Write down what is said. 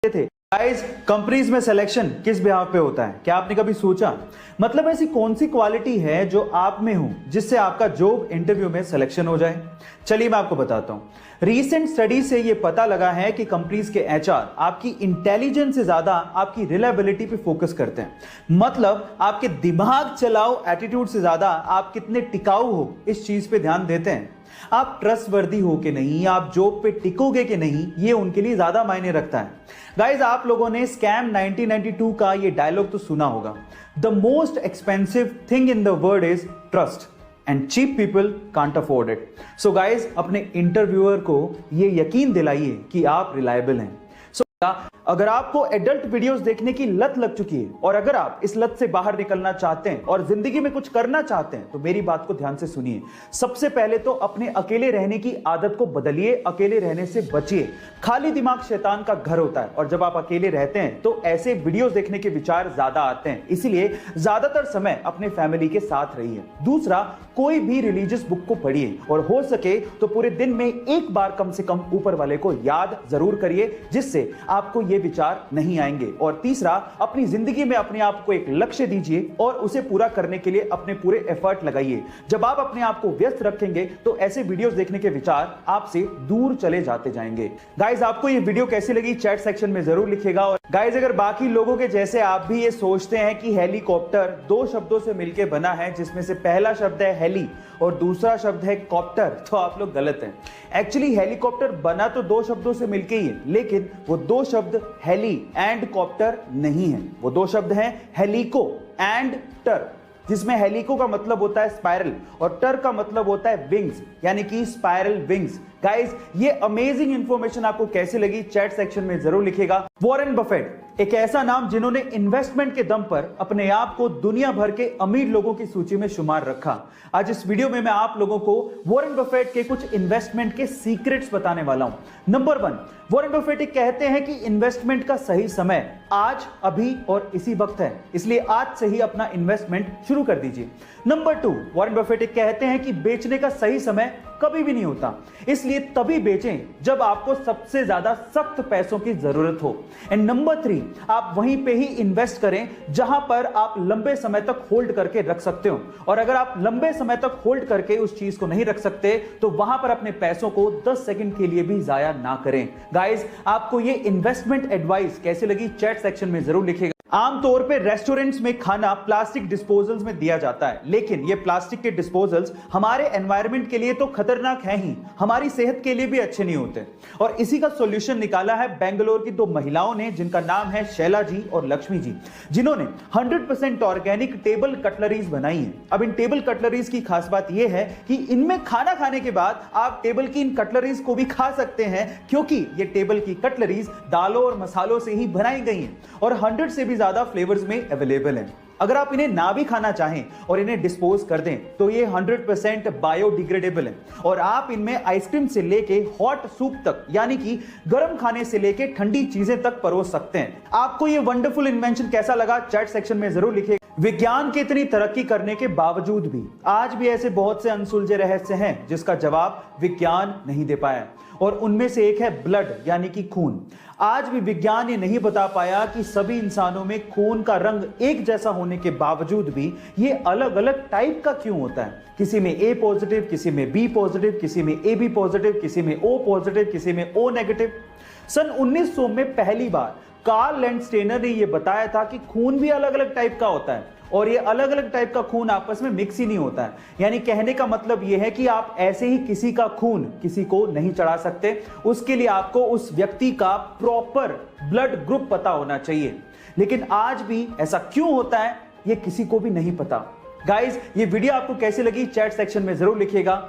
थे। Guys, companies में selection किस बिहाफ पे होता है, क्या आपने कभी सोचा? मतलब ऐसी कौन सी क्वालिटी है जो आप में हो जिससे आपका जॉब इंटरव्यू में सिलेक्शन हो जाए? चलिए मैं आपको बताता हूं। रीसेंट स्टडी से यह पता लगा है कि कंपनीज के एचआर आपकी इंटेलिजेंस से ज्यादा आपकी रिलायबिलिटी पे फोकस करते हैं। मतलब आपके दिमाग चलाओ एटीट्यूड से ज्यादा आप कितने टिकाऊ हो इस चीज पे ध्यान देते हैं। आप ट्रस्टवर्दी हो कि नहीं, आप जॉब पे टिकोगे कि नहीं, ये उनके लिए ज्यादा मायने रखता है। गाइस, आप लोगों ने स्कैम 1992 का ये डायलॉग तो सुना होगा, the most expensive thing in the world is trust and cheap people can't afford it. So guys, अपने इंटरव्यूअर को ये यकीन दिलाइए कि आप रिलायबल हैं। अगर आपको एडल्ट वीडियोस देखने की लत लग चुकी है और अगर आप इस लत से बाहर निकलना चाहते हैं और जिंदगी में कुछ करना चाहते हैं तो मेरी बात को ध्यान से सुनिए। सबसे पहले तो अपने अकेले रहने की आदत को बदलिए, अकेले रहने से बचिए। खाली दिमाग शैतान का घर होता है और जब आप अकेले रहते हैं तो ऐसे वीडियोस देखने के विचार ज्यादा आते हैं, इसीलिए ज्यादातर समय अपने फैमिली के साथ रहिए। दूसरा, कोई भी रिलीजियस बुक को पढ़िए और हो सके तो पूरे दिन में एक बार कम से कम ऊपर वाले को याद जरूर करिए, जिससे आपको ये विचार नहीं आएंगे। और तीसरा, अपनी जिंदगी में अपने आप को एक लक्ष्य दीजिए और उसे पूरा करने के लिए अपने पूरे एफर्ट लगाइए। जब आप अपने आप को व्यस्त रखेंगे तो ऐसे वीडियोस देखने के विचार आपसे दूर चले जाते जाएंगे। गाइस, आपको ये वीडियो कैसी लगी चैट सेक्शन में जरूर लिखिएगा। और गाइस, अगर बाकी लोगों के जैसे आप भी ये सोचते हैं कि हेलीकॉप्टर दो शब्दों से मिलकर बना है, जिसमें से पहला शब्द है हेली और दूसरा शब्द है कॉप्टर, तो आप लोग गलत हैं। एक्चुअली हेलीकॉप्टर बना तो दो शब्दों से मिलकर ही है, लेकिन वो दो शब्द हेली एंड कॉप्टर नहीं है। वो दो शब्द हैं हेलिको एंड टर, जिसमें हेलिको का मतलब होता है स्पाइरल और टर का मतलब होता है विंग्स, यानी कि स्पाइरल विंग्स। गाइस, ये अमेजिंग इंफॉर्मेशन आपको कैसे लगी चैट सेक्शन में जरूर लिखिएगा। वॉरेन बफेट, एक ऐसा नाम जिन्होंने इन्वेस्टमेंट के दम पर अपने आप को दुनिया भर के अमीर लोगों की सूची में शुमार रखा। आज इस वीडियो में मैं आप लोगों को वॉरेन बफेट के कुछ इन्वेस्टमेंट के सीक्रेट्स बताने वाला हूं। नंबर 1, वॉरेन बफेट कहते हैं कि इन्वेस्टमेंट का सही समय आज, अभी और इसी वक्त है, इसलिए आज से ही अपना इन्वेस्टमेंट शुरू कर दीजिए। नंबर 2, वॉरेन बफेट कहते हैं कि बेचने का सही समय कभी भी नहीं होता, इसलिए तभी बेचें जब आपको सबसे ज्यादा सख्त पैसों की जरूरत हो। एंड नंबर 3, आप वहीं पे ही इन्वेस्ट करें जहां पर आप लंबे समय तक होल्ड करके रख सकते हो, और अगर आप लंबे समय तक होल्ड करके उस चीज को नहीं रख सकते तो वहां पर अपने पैसों को 10 सेकंड के लिए भी जाया ना करें। गाइस, आपको ये इन्वेस्टमेंट एडवाइस कैसे लगी चैट सेक्शन में जरूर लिखिएगा। आमतौर पे रेस्टोरेंट्स में खाना प्लास्टिक डिस्पोजल्स में दिया जाता है, लेकिन ये प्लास्टिक के डिस्पोजल्स हमारे एनवायरनमेंट के लिए तो खतरनाक है ही, हमारी सेहत के लिए भी अच्छे नहीं होते। और इसी का सॉल्यूशन निकाला है बेंगलोर की दो महिलाओं ने, जिनका नाम है शैला जी और लक्ष्मी जी, जिन्होंने 100% ऑर्गेनिक टेबल कटलरीज बनाई है। अब इन टेबल कटलरीज की खास बात यह है कि इनमें खाना खाने के बाद आप टेबल की इन कटलरीज को भी खा सकते हैं, क्योंकि ये टेबल की कटलरीज दालों और मसालों से ही बनाई गई हैं और 100 से भी ज्यादा फ्लेवर्स में अवेलेबल हैं। अगर आप इन्हें ना भी खाना चाहें और इन्हें डिस्पोज कर दें तो ये 100% बायोडिग्रेडेबल है और आप इनमें आइसक्रीम से लेके हॉट सूप तक, यानी कि गर्म खाने से लेके ठंडी चीजें तक परोस सकते हैं। आपको ये वंडरफुल इन्वेंशन कैसा लगा चैट सेक्शन में जरूर लिखिएगा। विज्ञान की इतनी तरक्की करने के बावजूद भी आज भी ऐसे बहुत से अनसुलझे रहस्य हैं जिसका जवाब विज्ञान नहीं दे पाया, और उनमें से एक है ब्लड, यानी कि खून। आज भी विज्ञान ये नहीं बता पाया कि सभी इंसानों में खून का रंग एक जैसा होने के बावजूद भी ये अलग अलग टाइप का क्यों होता है। किसी में ए पॉजिटिव, किसी में बी पॉजिटिव, किसी में ए बी पॉजिटिव, किसी में ओ पॉजिटिव, किसी में ओ नेगेटिव। सन 1900 में पहली बार कार्ल लैंडस्टेनर ने यह बताया था कि खून भी अलग अलग टाइप का होता है और ये अलग अलग टाइप का खून आपस में मिक्स ही नहीं होता है। यानी कहने का मतलब यह है कि आप ऐसे ही किसी का खून किसी को नहीं चढ़ा सकते, उसके लिए आपको उस व्यक्ति का प्रॉपर ब्लड ग्रुप पता होना चाहिए। लेकिन आज भी ऐसा क्यों होता है ये किसी को भी नहीं पता। गाइस, ये वीडियो आपको कैसी लगी चैट सेक्शन में जरूर लिखिएगा।